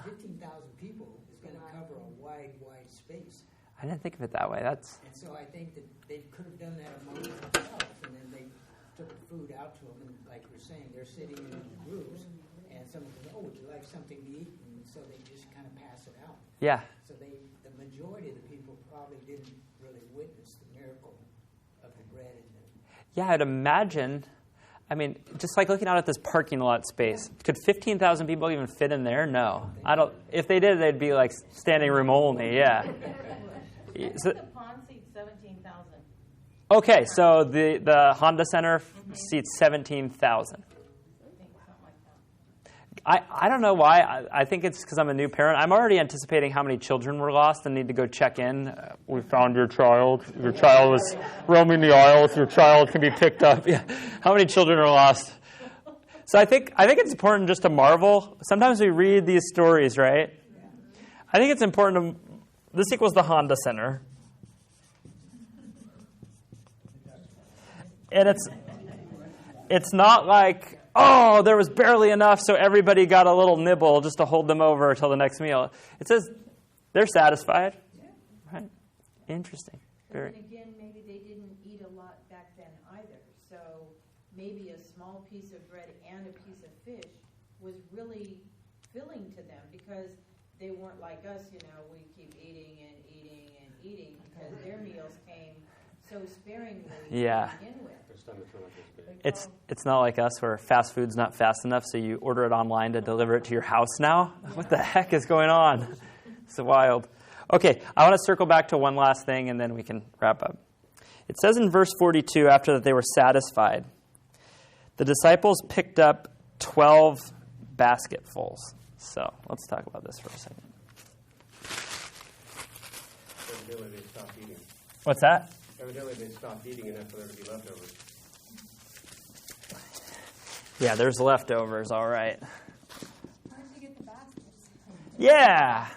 Speaker 6: 15,000 people is going to cover a wide space.
Speaker 1: I didn't think of it that way.
Speaker 6: And so I think that they could have done that among themselves, and then they took the food out to them, and like you're saying, they're sitting in groups, and someone goes, "Oh, would you like something to eat?" And so they just kind of pass it out.
Speaker 1: Yeah.
Speaker 6: So the majority of the people probably didn't really witness the miracle of the bread and the.
Speaker 1: Yeah, I'd imagine. I mean, just like looking out at this parking lot space, could 15,000 people even fit in there? No, I don't. If they did, they'd be like standing room only. Yeah.
Speaker 5: The pond seats 17,000.
Speaker 1: Okay, so the Honda Center seats 17,000.
Speaker 5: I think something like that.
Speaker 1: I don't know why. I think it's because I'm a new parent. I'm already anticipating how many children were lost and need to go check in. We found your child. Your child was roaming the aisles. Your child can be picked up. Yeah. How many children are lost? So I think it's important just to marvel. Sometimes we read these stories, right? I think it's important to. This equals the Honda Center. And it's not like, oh, there was barely enough, so everybody got a little nibble just to hold them over until the next meal. It says they're satisfied. Right? Interesting.
Speaker 2: But then again, maybe they didn't eat a lot back then either. So maybe a small piece of bread and a piece of fish was really filling to them because they weren't like us, we keep eating and eating and eating because their meals came so sparingly
Speaker 1: Yeah.
Speaker 2: to begin with.
Speaker 3: Their stomachs were not this big.
Speaker 1: It's not like us where fast food's not fast enough, so you order it online to deliver it to your house now. What the heck is going on? It's wild. Okay, I want to circle back to one last thing, and then we can wrap up. It says in verse 42, after that they were satisfied, the disciples picked up 12 basketfuls. So let's talk about this for a second.
Speaker 3: Evidently they stopped eating.
Speaker 1: What's that?
Speaker 3: Evidently they stopped eating enough for there to be leftovers.
Speaker 1: Yeah, there's leftovers, all right.
Speaker 4: Where did you get the baskets?
Speaker 1: Yeah.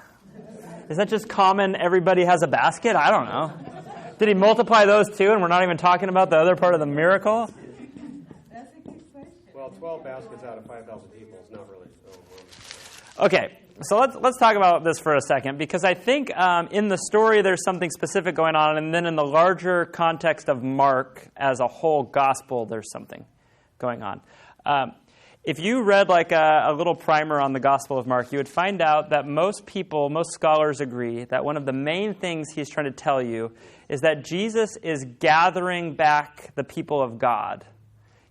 Speaker 1: Is that just common? Everybody has a basket? I don't know. Did he multiply those too, and we're not even talking about the other part of the miracle?
Speaker 2: That's a good question.
Speaker 3: Well, 12 baskets out of 5,000 people is not really overwhelming.
Speaker 1: Okay, so let's talk about this for a second, because I think in the story there's something specific going on, and then in the larger context of Mark as a whole gospel, there's something going on. If you read like a little primer on the Gospel of Mark, you would find out that most scholars agree that one of the main things he's trying to tell you is that Jesus is gathering back the people of God.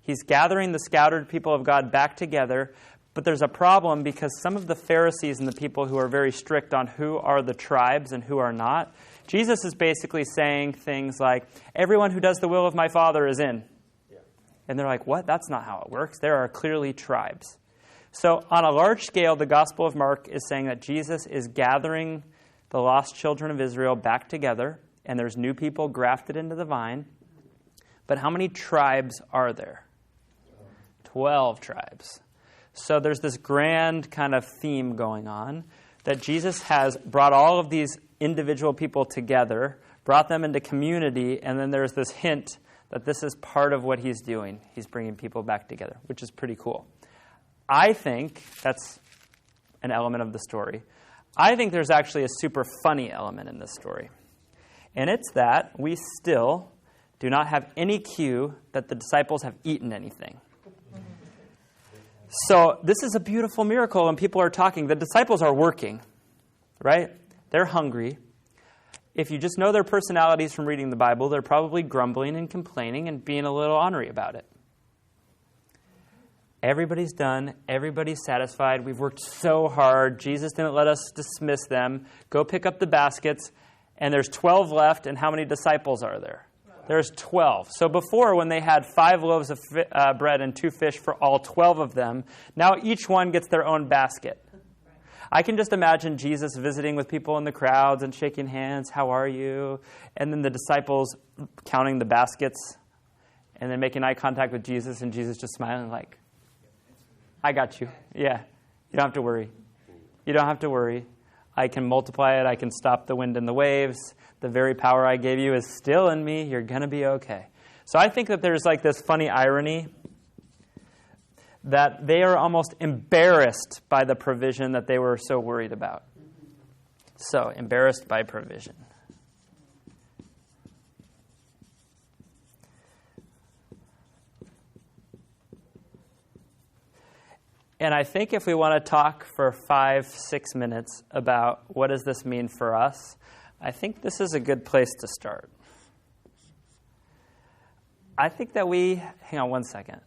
Speaker 1: He's gathering the scattered people of God back together, but there's a problem because some of the Pharisees and the people who are very strict on who are the tribes and who are not, Jesus is basically saying things like, everyone who does the will of my Father is in. And they're like, what? That's not how it works. There are clearly tribes. So on a large scale, the Gospel of Mark is saying that Jesus is gathering the lost children of Israel back together, and there's new people grafted into the vine. But how many tribes are there? 12 tribes. So there's this grand kind of theme going on that Jesus has brought all of these individual people together, brought them into community, and then there's this hint that this is part of what he's doing. He's bringing people back together, which is pretty cool. I think that's an element of the story. I think there's actually a super funny element in this story. And it's that we still do not have any cue that the disciples have eaten anything. So this is a beautiful miracle, and people are talking. The disciples are working, right? They're hungry. If you just know their personalities from reading the Bible, they're probably grumbling and complaining and being a little ornery about it. Everybody's done. Everybody's satisfied. We've worked so hard. Jesus didn't let us dismiss them. Go pick up the baskets. And there's 12 left. And how many disciples are there? There's 12. So before, when they had 5 loaves of bread and 2 fish for all 12 of them, now each one gets their own basket. I can just imagine Jesus visiting with people in the crowds and shaking hands. How are you? And then the disciples counting the baskets and then making eye contact with Jesus, and Jesus just smiling like, I got you. Yeah, you don't have to worry. You don't have to worry. I can multiply it. I can stop the wind and the waves. The very power I gave you is still in me. You're going to be okay. So I think that there's like this funny irony that they are almost embarrassed by the provision that they were so worried about. So, embarrassed by provision. And I think if we want to talk for 5-6 minutes about what does this mean for us, I think this is a good place to start. I think that hang on one second.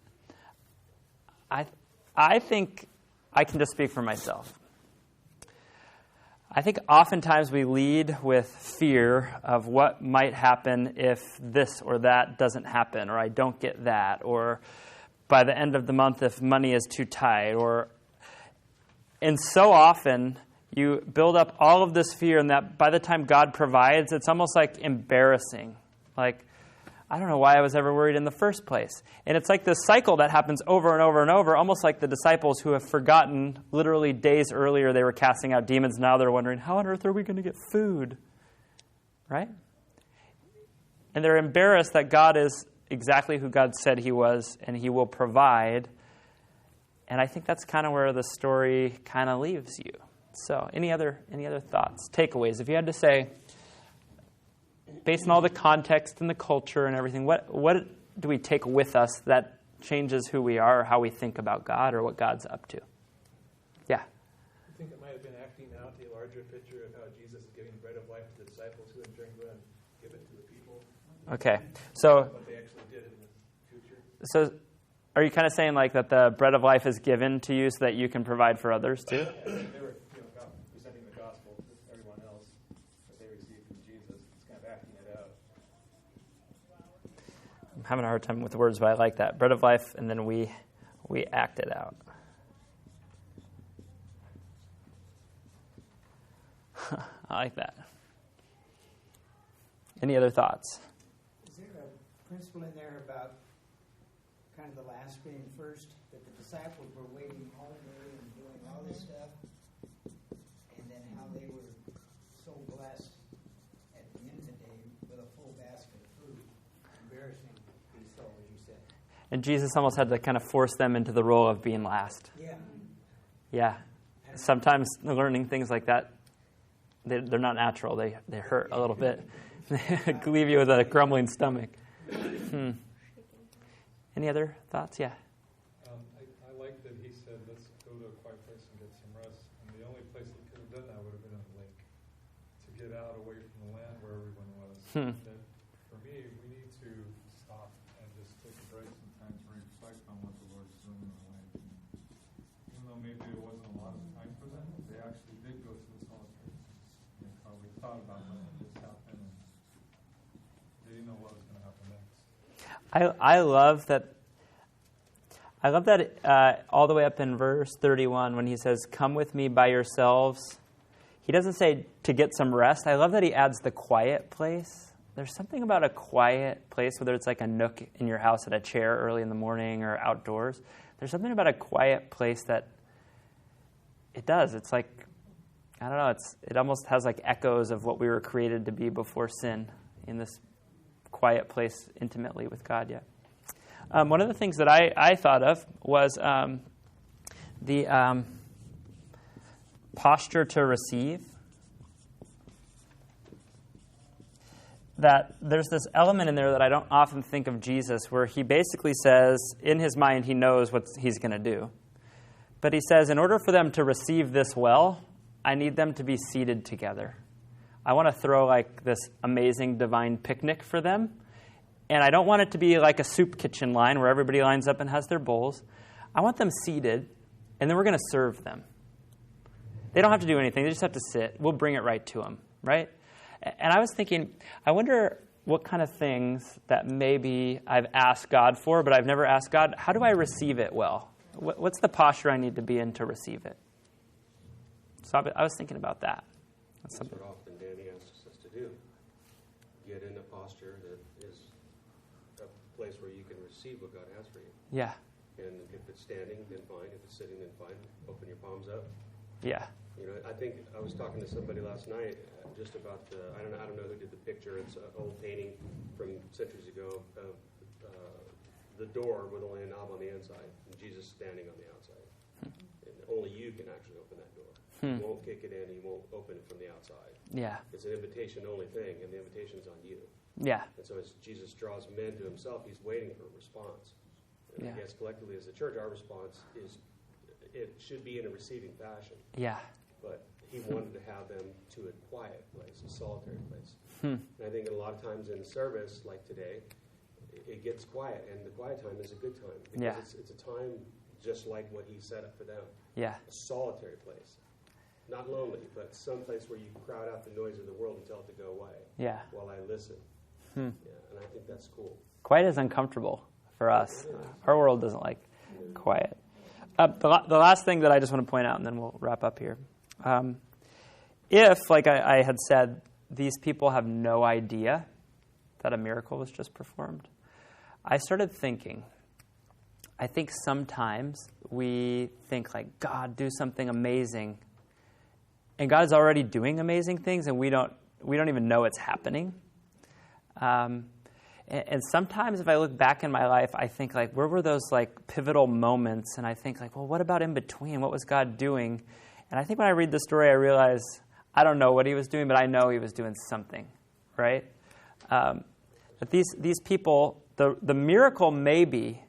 Speaker 1: I think I can just speak for myself. I think oftentimes we lead with fear of what might happen if this or that doesn't happen, or I don't get that, or by the end of the month if money is too tight, and so often you build up all of this fear, and that by the time God provides, it's almost like embarrassing. Like, I don't know why I was ever worried in the first place. And it's like this cycle that happens over and over and over, almost like the disciples who have forgotten literally days earlier they were casting out demons. Now they're wondering, how on earth are we going to get food? Right? And they're embarrassed that God is exactly who God said he was, and he will provide. And I think that's kind of where the story kind of leaves you. So any other thoughts, takeaways? If you had to say, based on all the context and the culture and everything, what do we take with us that changes who we are or how we think about God or what God's up to? Yeah.
Speaker 7: I think it might have been acting out the larger picture of how Jesus is giving bread of life to the disciples who in turn go and give it to the people.
Speaker 1: Okay. So
Speaker 7: What they actually did in the future.
Speaker 1: So are you kind of saying like that the bread of life is given to you so that you can provide for others too?
Speaker 7: They were presenting the gospel to everyone else that they received from Jesus. It's kind of acting it out.
Speaker 1: I'm having a hard time with the words, but I like that. Bread of life, and then we act it out. I like that. Any other thoughts?
Speaker 6: Is there a principle in there about kind of the last being first, that the disciples were waiting all day and doing all this stuff, and then how they were so blessed at the end of the day with a full basket of food? Embarrassing, so, as you said.
Speaker 1: And Jesus almost had to kind of force them into the role of being last.
Speaker 6: Yeah.
Speaker 1: Yeah. Sometimes learning things like that, they're not natural. They hurt a little bit. They leave you with a grumbling stomach. Any other thoughts? Yeah.
Speaker 8: I like that he said, let's go to a quiet place and get some rest. And the only place he could have done that would have been a lake, to get out away from the land where everyone was. That for me, we need to stop and just take a break sometimes, reflect on what the Lord's doing in our life. Even though maybe it wasn't a lot of time for them, they actually did go through solitude. And probably thought about when this happened, and they didn't know what was going to happen next.
Speaker 1: I love that. I love that all the way up in verse 31 when he says, "Come with me by yourselves." He doesn't say to get some rest. I love that he adds the quiet place. There's something about a quiet place, whether it's like a nook in your house at a chair early in the morning or outdoors. There's something about a quiet place that it does. It's like, I don't know, it almost has like echoes of what we were created to be before sin in this quiet place intimately with God, yeah. One of the things that I thought of was the posture to receive. That there's this element in there that I don't often think of Jesus, where he basically says, in his mind, he knows what he's going to do. But he says, in order for them to receive this well, I need them to be seated together. I want to throw like this amazing divine picnic for them. And I don't want it to be like a soup kitchen line where everybody lines up and has their bowls. I want them seated, and then we're going to serve them. They don't have to do anything. They just have to sit. We'll bring it right to them, right? And I was thinking, I wonder what kind of things that maybe I've asked God for, but I've never asked God, how do I receive it well? What's the posture I need to be in to receive it? So I was thinking about that.
Speaker 3: That's what often Danny asks us to do. Get in a posture that is a place where you can receive what God has for you.
Speaker 1: Yeah.
Speaker 3: And if it's standing, then fine. If it's sitting, then fine. Open your palms up.
Speaker 1: Yeah.
Speaker 3: You know, I think I was talking to somebody last night just about I don't know who did the picture. It's an old painting from centuries ago of the door with only a knob on the inside and Jesus standing on the outside. And only you can actually open that door. You won't kick it in. You won't open it from the outside.
Speaker 1: Yeah.
Speaker 3: It's an invitation-only thing, and the invitation's on you.
Speaker 1: Yeah.
Speaker 3: And so as Jesus draws men to himself, he's waiting for a response. And
Speaker 1: Yeah.
Speaker 3: I guess collectively as a church, our response is it should be in a receiving fashion.
Speaker 1: Yeah.
Speaker 3: But he wanted to have them to a quiet place, a solitary place.
Speaker 1: Hmm.
Speaker 3: And I think a lot of times in service, like today, it gets quiet, and the quiet time is a good time. Because
Speaker 1: Yeah.
Speaker 3: it's a time just like what he set up for them.
Speaker 1: Yeah.
Speaker 3: A solitary place. Not lonely, but some place where you crowd out the noise of the world and tell it to go away
Speaker 1: Yeah.
Speaker 3: while I listen.
Speaker 1: Hmm.
Speaker 3: Yeah, and I think that's cool.
Speaker 1: Quiet is uncomfortable for us. Our world doesn't like quiet. The last thing that I just want to point out, and then we'll wrap up here. If, like I had said, these people have no idea that a miracle was just performed, I started thinking, I think sometimes we think like, God, do something amazing. And God's already doing amazing things, and we don't even know it's happening. And sometimes if I look back in my life, I think like, where were those like pivotal moments? And I think like, well, what about in between? What was God doing? And I think when I read the story, I realize I don't know what he was doing, but I know he was doing something, right? But these people, the miracle maybe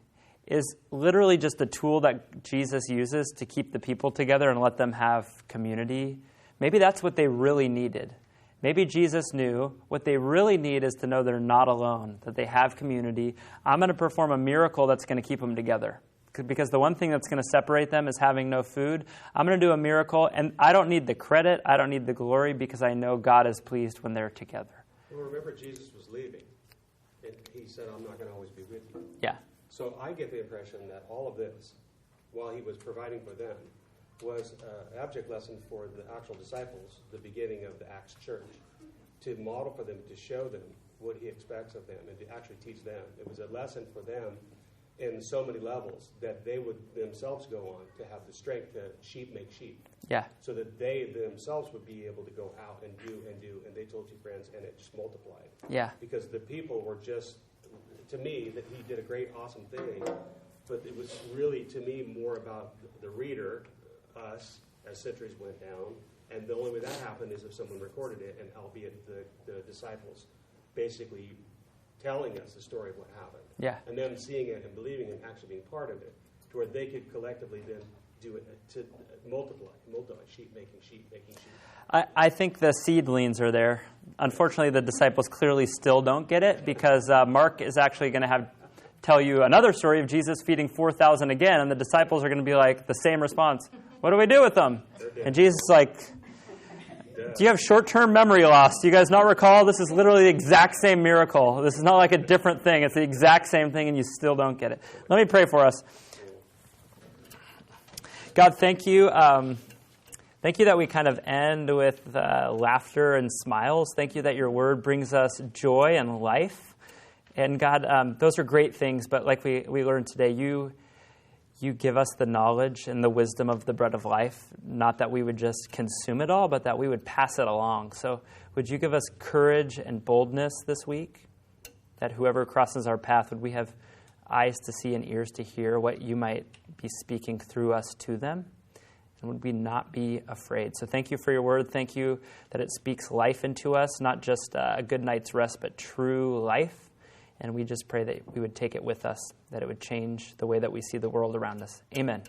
Speaker 1: is literally just a tool that Jesus uses to keep the people together and let them have community. Maybe that's what they really needed. Maybe Jesus knew what they really need is to know they're not alone, that they have community. I'm going to perform a miracle that's going to keep them together. Because the one thing that's going to separate them is having no food. I'm going to do a miracle, and I don't need the credit. I don't need the glory because I know God is pleased when they're together.
Speaker 3: Well, remember, Jesus was leaving, and he said, I'm not going to always be with you.
Speaker 1: Yeah.
Speaker 3: So I get the impression that all of this, while he was providing for them, was an abject lesson for the actual disciples, the beginning of the Acts church, to model for them, to show them what he expects of them, and to actually teach them. It was a lesson for them in so many levels that they would themselves go on to have the strength to sheep make sheep.
Speaker 1: Yeah.
Speaker 3: So that they themselves would be able to go out and do, and they told 2 friends, and it just multiplied.
Speaker 1: Yeah.
Speaker 3: Because the people were just, to me, that he did a great, awesome thing, but it was really, to me, more about the reader, us, as centuries went down, and the only way that happened is if someone recorded it, and albeit the disciples basically telling us the story of what happened.
Speaker 1: Yeah.
Speaker 3: And them seeing it and believing it and actually being part of it, to where they could collectively then do it to multiply sheep making sheep.
Speaker 1: I think the seedlings are there. Unfortunately, the disciples clearly still don't get it because Mark is actually going to tell you another story of Jesus feeding 4,000 again, and the disciples are going to be like the same response. What do we do with them? And Jesus is like, do you have short-term memory loss? Do you guys not recall? This is literally the exact same miracle. This is not like a different thing. It's the exact same thing, and you still don't get it. Let me pray for us. God, thank you. Thank you that we kind of end with laughter and smiles. Thank you that your word brings us joy and life. And God, those are great things, but like we learned today, you give us the knowledge and the wisdom of the bread of life, not that we would just consume it all, but that we would pass it along. So would you give us courage and boldness this week, that whoever crosses our path, would we have eyes to see and ears to hear what you might be speaking through us to them? And would we not be afraid? So thank you for your word. Thank you that it speaks life into us, not just a good night's rest, but true life. And we just pray that we would take it with us, that it would change the way that we see the world around us. Amen.